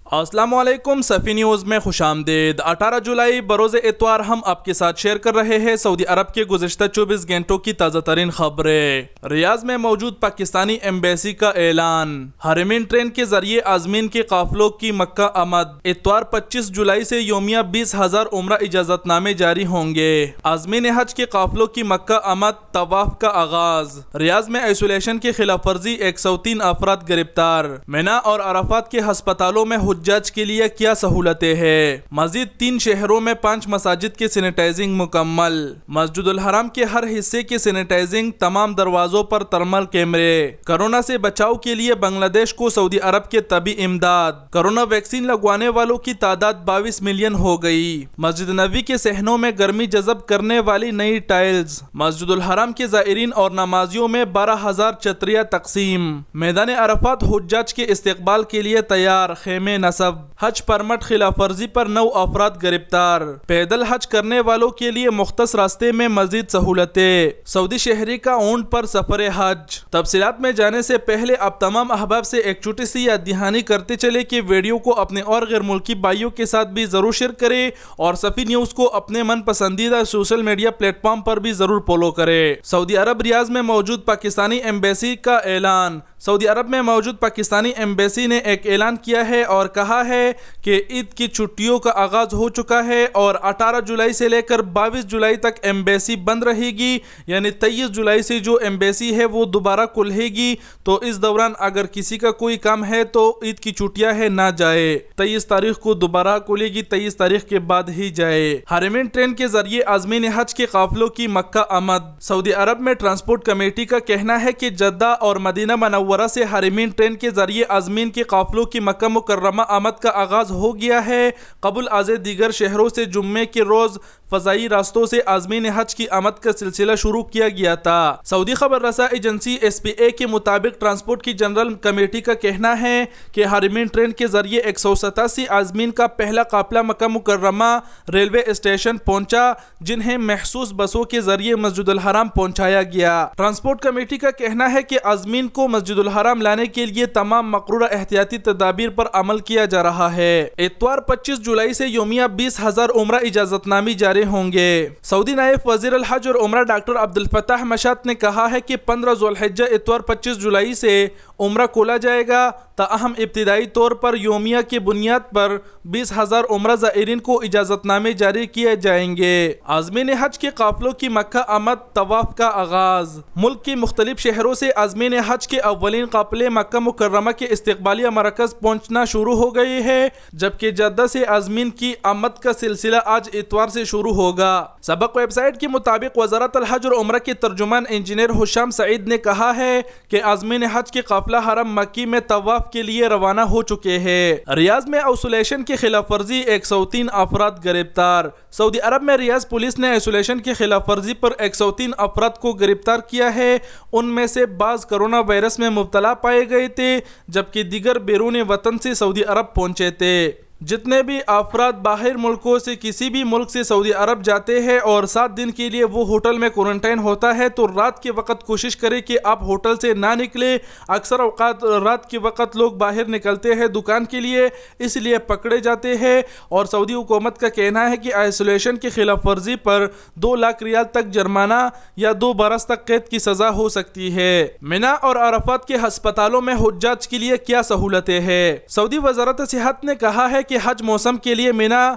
السلام علیکم، صفی نیوز میں خوش آمدید۔ 18 جولائی بروز اتوار ہم آپ کے ساتھ شیئر کر رہے ہیں سعودی عرب کے گزشتہ 24 گھنٹوں کی تازہ ترین خبریں۔ ریاض میں موجود پاکستانی ایمبیسی کا اعلان، حرمین ٹرین کے ذریعے عازمین کے قافلوں کی مکہ آمد۔ اتوار 25 جولائی سے یومیہ 20,000 عمرہ اجازت نامے جاری ہوں گے۔ عازمین حج کے قافلوں کی مکہ آمد، طواف کا آغاز۔ ریاض میں آئسولیشن کی خلاف ورزی 103 افراد گرفتار۔ مینا اور عرفات کے ہسپتالوں میں حجاج کے لیے کیا سہولتیں ہیں؟ مزید 3 شہروں میں 5 مساجد کی سینیٹائزنگ مکمل۔ مسجد الحرام کے ہر حصے کی سینیٹائزنگ، تمام دروازوں پر تھرمل کیمرے۔ کورونا سے بچاؤ کے لیے بنگلہ دیش کو سعودی عرب کے طبی امداد۔ کورونا ویکسین لگوانے والوں کی تعداد 22 ملین ہو گئی۔ مسجد نبوی کے صحنوں میں گرمی جذب کرنے والی نئی ٹائلز۔ مسجد الحرام کے زائرین اور نمازیوں میں 12,000 چتریاں تقسیم۔ میدان عرفات حجاج کے استقبال کے لیے تیار، خیمے نصب۔ حج پرمٹ خلاف ورزی پر 9 افراد گرفتار۔ پیدل حج کرنے والوں کے لیے مختص راستے میں مزید سہولتیں۔ سعودی شہری کا اونٹ پر سفر حج۔ تفصیلات میں جانے سے پہلے آپ تمام احباب سے ایک چھوٹی سی یاد دہانی کرتے چلے کہ ویڈیو کو اپنے اور غیر ملکی بھائیوں کے ساتھ بھی ضرور شیئر کریں اور صفی نیوز کو اپنے من پسندیدہ سوشل میڈیا پلیٹ فارم پر بھی ضرور فالو کریں۔ سعودی عرب ریاض میں موجود پاکستانی ایمبیسی کا اعلان۔ سعودی عرب میں موجود پاکستانی ایمبیسی نے ایک اعلان کیا ہے اور کہا ہے کہ عید کی چھٹیوں کا آغاز ہو چکا ہے اور 18 جولائی سے لے کر 22 جولائی تک ایمبیسی بند رہے گی، یعنی 23 جولائی سے جو ایمبیسی ہے وہ دوبارہ کھلے گی۔ تو اس دوران اگر کسی کا کوئی کام ہے تو عید کی چھٹیاں ہے نہ جائے۔ 23 تاریخ کو دوبارہ کھلے گی، 23 تاریخ کے بعد ہی جائے۔ حرمین ٹرین کے ذریعے عازمین حج کے قافلوں کی مکہ آمد۔ سعودی عرب میں ٹرانسپورٹ کمیٹی کا کہنا ہے کہ جدہ اور مدینہ منورہ سے حرمین ٹرین کے ذریعے عازمین کے قافلوں کی مکہ مکرمہ آمد کا آغاز ہو گیا ہے۔ قبل از دیگر شہروں سے جمعے کے روز فضائی راستوں سے عازمین حج کی آمد کا سلسلہ شروع کیا گیا تھا۔ سعودی خبر رساں ایجنسی SPA کے مطابق ٹرانسپورٹ کی جنرل کمیٹی کا کہنا ہے کہ حرمین ٹرین کے ذریعے 187 عازمین کا پہلا قافلہ مکہ مکرمہ ریلوے اسٹیشن پہنچا، جنہیں مخصوص بسوں کے ذریعے مسجد الحرام پہنچایا گیا۔ ٹرانسپورٹ کمیٹی کا کہنا ہے کہ عازمین کو مسجد الحرام لانے کے لیے تمام مقررہ احتیاطی تدابیر پر عمل کیا جا رہا ہے۔ اتوار 25 جولائی سے یومیہ 20,000 عمرہ اجازت نامے جاری ہوں گے۔ سعودی نائب وزیر الحج اور عمرہ ڈاکٹر عبدالفتاح مشات نے کہا ہے کہ 15 ذوالحجہ اتوار 25 جولائی سے عمرہ کھولا جائے گا، تاہم ابتدائی طور پر یومیہ کی بنیاد پر 20,000 عمرہ زائرین کو اجازت نامے جاری کیے جائیں گے۔ عازمین حج کے قافلوں کی مکہ آمد، طواف کا آغاز۔ ملک کے مختلف شہروں سے عازمین حج کے اولین قافلے مکہ مکرمہ کے استقبالیہ مرکز پہنچنا شروع ہو گئے ہیں، جبکہ جدہ سے عازمین کی آمد کا سلسلہ آج اتوار سے شروع ہوگا۔ سابق ویب سائٹ کے مطابق وزارت الحج اور عمرہ کے ترجمان انجینئر حشام سعید نے کہا ہے کہ عازمین حج کے قافلہ حرم مکی میں طواف کے لیے روانہ ہو چکے ہیں۔ ریاض میں آئسولیشن کی خلاف ورزی 103 افراد گرفتار۔ سعودی عرب میں ریاض پولیس نے آئسولیشن کی خلاف ورزی پر 103 افراد کو گرفتار کیا ہے۔ ان میں سے بعض کرونا وائرس میں مبتلا پائے گئے تھے، جبکہ دیگر بیرون وطن سے سعودی عرب پہنچے تھے۔ جتنے بھی افراد باہر ملکوں سے کسی بھی ملک سے سعودی عرب جاتے ہیں اور 7 دن کے لیے وہ ہوٹل میں کوارنٹائن ہوتا ہے تو رات کے وقت کوشش کریں کہ آپ ہوٹل سے نہ نکلیں۔ اکثر اوقات رات کے وقت لوگ باہر نکلتے ہیں دکان کے لیے، اس لیے پکڑے جاتے ہیں، اور سعودی حکومت کا کہنا ہے کہ آئسولیشن کی خلاف ورزی پر 2 لاکھ ریال تک جرمانہ یا 2 برس تک قید کی سزا ہو سکتی ہے۔ مینا اور عرفات کے ہسپتالوں میں حجاج کے لیے کیا سہولتیں ہیں؟ سعودی وزارت صحت نے کہا ہے کہ حج موسم کے لیے مینا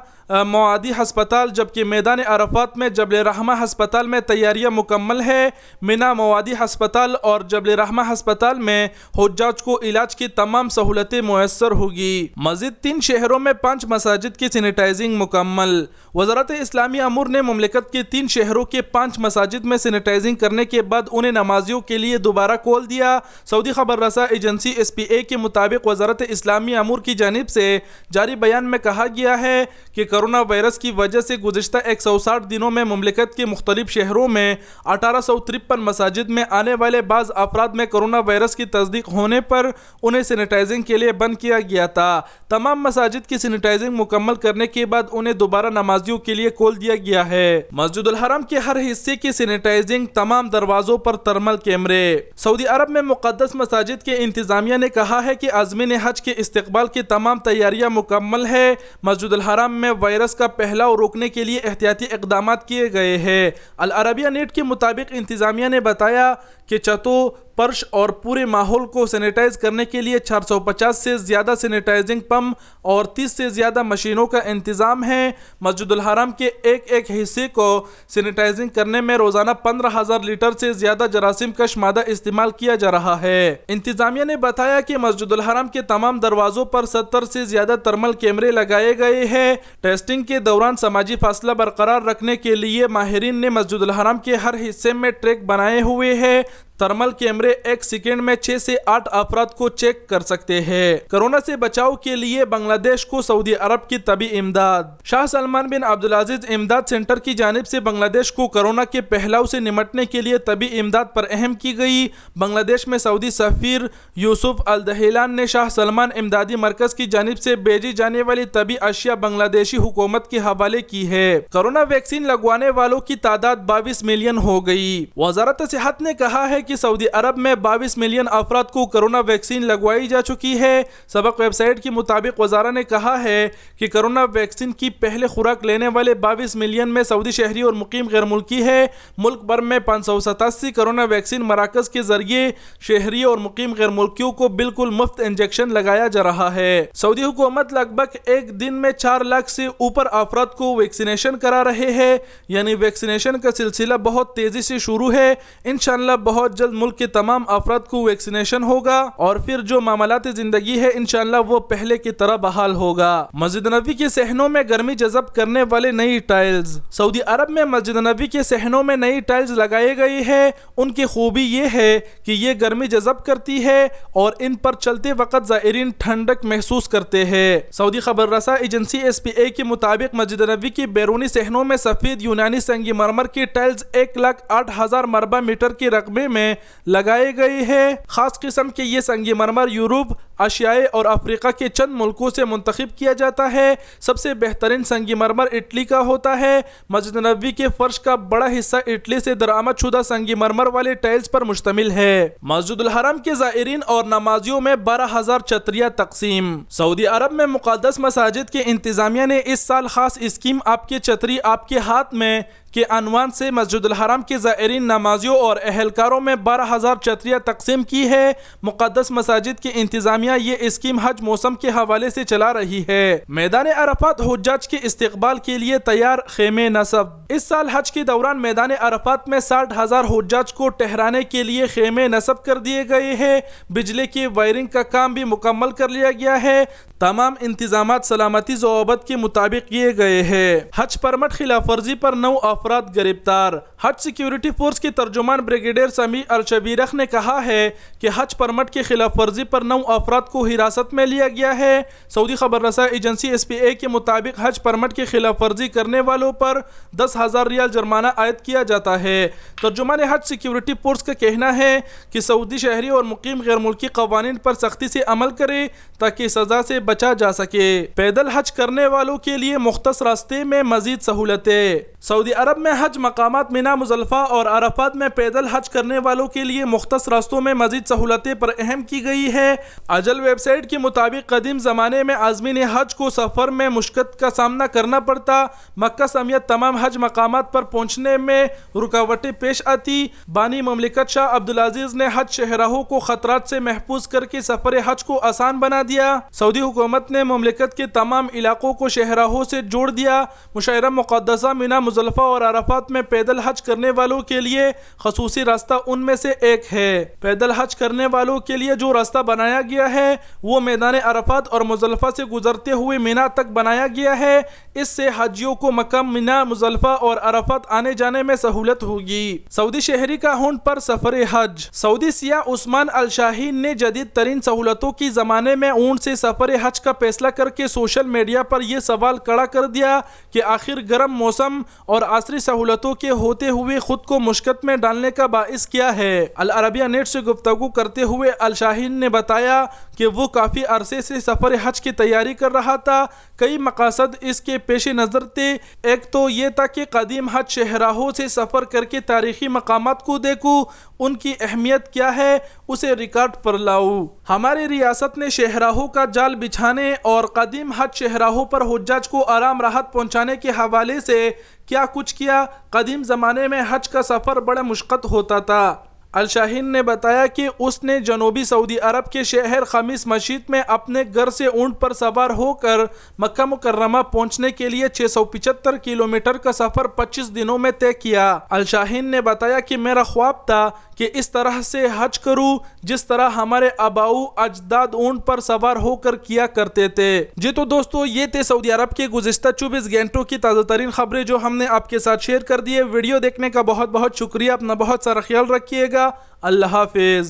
موادی ہسپتال جبکہ میدان عرفات میں جبل رحمہ ہسپتال میں تیاریاں مکمل ہے۔ مینا موادی ہسپتال اور جبل رحمہ ہسپتال میں حجاج کو علاج کی تمام سہولتیں میسر ہوگی۔ مزید 3 شہروں میں 5 مساجد کی سینیٹائزنگ مکمل۔ وزارت اسلامی امور نے مملکت کے 3 شہروں کے 5 مساجد میں سینیٹائزنگ کرنے کے بعد انہیں نمازیوں کے لیے دوبارہ کھول دیا۔ سعودی خبر رساں ایجنسی SPA کے مطابق وزارت اسلامی امور کی جانب سے جاری بیان میں کہا گیا ہے کہ کرونا وائرس کی وجہ سے گزشتہ 160 دنوں میں مملکت کے مختلف شہروں میں 1853 مساجد میں آنے والے بعض افراد میں کرونا وائرس کی تصدیق ہونے پر انہیں سینیٹائزنگ کے لیے بند کیا گیا تھا۔ تمام مساجد کی سینیٹائزنگ مکمل کرنے کے بعد انہیں دوبارہ نمازیوں کے لیے کھول دیا گیا ہے۔ مسجد الحرام کے ہر حصے کی سینیٹائزنگ، تمام دروازوں پر تھرمل کیمرے۔ سعودی عرب میں مقدس مساجد کے انتظامیہ نے کہا ہے کہ عازمین حج کے استقبال کی تمام تیاریاں مکمل ہے۔ مسجد الحرام میں وائرس کا پھیلاؤ روکنے کے لیے احتیاطی اقدامات کیے گئے ہیں۔ العربیہ نیٹ کے مطابق انتظامیہ نے بتایا کہ چھتوں، فرش اور پورے ماحول کو سینیٹائز کرنے کے لیے 450 سے زیادہ سینیٹائزنگ پمپ اور 30 سے زیادہ مشینوں کا انتظام ہے۔ مسجد الحرام کے ایک حصے کو سینیٹائزنگ کرنے میں روزانہ 15,000 لیٹر سے زیادہ جراثیم کش مادہ استعمال کیا جا رہا ہے۔ انتظامیہ نے بتایا کہ مسجد الحرام کے تمام دروازوں پر 70 سے زیادہ تھرمل کیمرے لگائے گئے ہیں۔ ٹیسٹنگ کے دوران سماجی فاصلہ برقرار رکھنے کے لیے ماہرین نے مسجد الحرام کے ہر حصے میں ٹریک بنائے ہوئے ہیں۔ تھرمل کیمرے ایک سیکنڈ میں 6 سے 8 افراد کو چیک کر سکتے ہیں۔ کرونا سے بچاؤ کے لیے بنگلہ دیش کو سعودی عرب کی طبی امداد۔ شاہ سلمان بن عبدالعزیز امداد سینٹر کی جانب سے بنگلہ دیش کو کرونا کے پھیلاؤ سے نمٹنے کے لیے طبی امداد فراہم کی گئی۔ بنگلہ دیش میں سعودی سفیر یوسف الدہیلان نے شاہ سلمان امدادی مرکز کی جانب سے بھیجی جانے والی طبی اشیاء بنگلہ دیشی حکومت کے حوالے کی ہے۔ کرونا ویکسین لگوانے والوں کی تعداد 22 ملین ہو گئی۔ وزارت صحت نے کہا ہے کہ سعودی عرب میں 22 ملین افراد کو کرونا ویکسین لگوائی جا چکی ہے۔ سبق ویب سائٹ کے مطابق وزارت نے کہا ہے کہ کرونا ویکسین کی پہلے خوراک لینے والے 22 ملین میں سعودی شہری اور مقیم غیر ملکی ہے۔ ملک بھر میں 587 کرونا ویکسین مراکز کے ذریعے شہری اور مقیم غیر ملکیوں کو بالکل مفت انجیکشن لگایا جا رہا ہے۔ سعودی حکومت لگ بھگ ایک دن میں 4 لاکھ سے اوپر افراد کو ویکسینیشن کرا رہے ہیں، یعنی ویکسینیشن کا سلسلہ بہت تیزی سے شروع ہے۔ انشاءاللہ بہت جلد ملک کے تمام افراد کو ویکسینیشن ہوگا اور پھر جو معاملات زندگی ہے انشاءاللہ وہ پہلے کی طرح بحال ہوگا۔ مسجد نبوی کے صحنوں میں گرمی جذب کرنے والے نئی ٹائلز۔ سعودی عرب میں مسجد نبوی کے صحنوں میں نئی ٹائلز لگائے گئے ہیں۔ ان کی خوبی یہ ہے کہ یہ گرمی جذب کرتی ہے اور ان پر چلتے وقت زائرین ٹھنڈک محسوس کرتے ہیں۔ سعودی خبر رساں ایجنسی SPA کے مطابق مسجد نبوی کے بیرونی صحنوں میں سفید یونانی سنگ مرمر کی ٹائلز 1,08,000 مربع میٹر کے رقبے میں لگائے گئے ہیں۔ خاص قسم کے یہ سنگ مرمر یورپ، ایشیا اور افریقہ کے چند ملکوں سے منتخب کیا جاتا ہے۔ سب سے بہترین سنگ مرمر اٹلی کا ہوتا ہے۔ مسجد نبوی کے فرش کا بڑا حصہ اٹلی سے درآمد شدہ سنگ مرمر والے ٹائلز پر مشتمل ہے۔ مسجد الحرام کے زائرین اور نمازیوں میں 12,000 چھتریاں تقسیم۔ سعودی عرب میں مقدس مساجد کے انتظامیہ نے اس سال خاص اسکیم آپ کی چھتری آپ کے ہاتھ میں کے عنوان سے مسجد الحرام کے زائرین، نمازیوں اور اہلکاروں میں 12,000 چھتریاں تقسیم کی ہے۔ مقدس مساجد کی انتظامیہ یہ اسکیم حج موسم کے حوالے سے چلا رہی ہے۔ میدان عرفات حجاج کے استقبال کے لیے تیار، خیمے نصب۔ اس سال حج کے دوران میدان عرفات میں 60,000 حجاج کو ٹھہرانے کے لیے خیمے نصب کر دیے گئے ہیں۔ بجلی کی وائرنگ کا کام بھی مکمل کر لیا گیا ہے۔ تمام انتظامات سلامتی ضوابط کے مطابق کیے گئے ہیں۔ حج پرمٹ خلاف ورزی پر 9 افراد گرفتار۔ حج سیکیورٹی فورس کے ترجمان بریگیڈیئر سمیع الشبیرخ نے کہا ہے کہ حج پرمٹ کی خلاف ورزی پر 9 افراد کو حراست میں لیا گیا ہے۔ سعودی خبر رساں ایجنسی SPA کے مطابق حج پرمٹ کی خلاف ورزی کرنے والوں پر 10,000 ریال جرمانہ عائد کیا جاتا ہے۔ ترجمان حج سیکیورٹی فورس کا کہنا ہے کہ سعودی شہری اور مقیم غیر ملکی قوانین پر سختی سے عمل کرے تاکہ سزا سے بچا جا سکے۔ پیدل حج کرنے والوں کے لیے مختص راستے میں مزید سہولتیں۔ سعودی عرب میں حج مقامات مینا، مزدلفہ اور عرفات میں پیدل حج کرنے والوں کے لیے مختص راستوں میں مزید سہولتیں فراہم کی گئی ہے۔ اجل ویب سائٹ کے مطابق قدیم زمانے میں عازمین حج کو سفر میں مشقت کا سامنا کرنا پڑتا۔ مکہ سمیت تمام حج مقامات پر پہنچنے میں رکاوٹیں پیش آتی۔ بانی مملکت شاہ عبدالعزیز نے حج شہراہوں کو خطرات سے محفوظ کر کے سفر حج کو آسان بنا دیا۔ سعودی حکومت نے مملکت کے تمام علاقوں کو شہراہوں سے جوڑ دیا۔ مشاہرہ مقدسہ مینا، مزدلفہ اور عرفات میں پیدل حج کرنے والوں کے لیے خصوصی راستہ ان میں سے ایک ہے۔ پیدل حج کرنے والوں کے لیے جو راستہ بنایا گیا ہے ہے وہ میدان عرفات اور مزدلفہ سے گزرتے ہوئے مینا تک بنایا گیا ہے۔ اس سے حاجیوں کو مکہ، مینا، مزدلفہ اور عرفات آنے جانے میں سہولت ہوگی۔ سعودی شہری کا ہونٹ پر سفر حج۔ سعودی سیاح عثمان الشاہین نے جدید ترین سہولتوں کی زمانے میں اونٹ سے سفر حج کا فیصلہ کر کے سوشل میڈیا پر یہ سوال کھڑا کر دیا کہ آخر گرم موسم اور عصری سہولتوں کے ہوتے ہوئے خود کو مشقت میں ڈالنے کا باعث کیا ہے۔ العربیہ نیٹ سے گفتگو کرتے ہوئے الشاہین نے بتایا کہ وہ کافی عرصے سے سفر حج کی تیاری کر رہا تھا۔ کئی مقاصد اس کے پیش نظر تھے۔ ایک تو یہ تھا کہ قدیم حج شہراہوں سے سفر کر کے تاریخی مقامات کو دیکھوں، ان کی اہمیت کیا ہے اسے ریکارڈ پر لاؤں۔ ہماری ریاست نے شہراہوں کا جال بچھانے اور قدیم حج شہراہوں پر حجاج کو آرام راحت پہنچانے کے حوالے سے کیا کچھ کیا۔ قدیم زمانے میں حج کا سفر بڑا مشقت ہوتا تھا۔ الشاہین نے بتایا کہ اس نے جنوبی سعودی عرب کے شہر خمیس مشیط میں اپنے گھر سے اونٹ پر سوار ہو کر مکہ مکرمہ پہنچنے کے لیے 675 کلومیٹر کا سفر 25 دنوں میں طے کیا۔ الشاہین نے بتایا کہ میرا خواب تھا کہ اس طرح سے حج کروں جس طرح ہمارے آباؤ اجداد اونٹ پر سوار ہو کر کیا کرتے تھے۔ جی تو دوستو، یہ تھے سعودی عرب کے گزشتہ 24 گھنٹوں کی تازہ ترین خبریں جو ہم نے آپ کے ساتھ شیئر کر دی ہے۔ ویڈیو دیکھنے کا بہت بہت شکریہ۔ اپنا بہت سارا خیال رکھیے گا۔ اللہ حافظ۔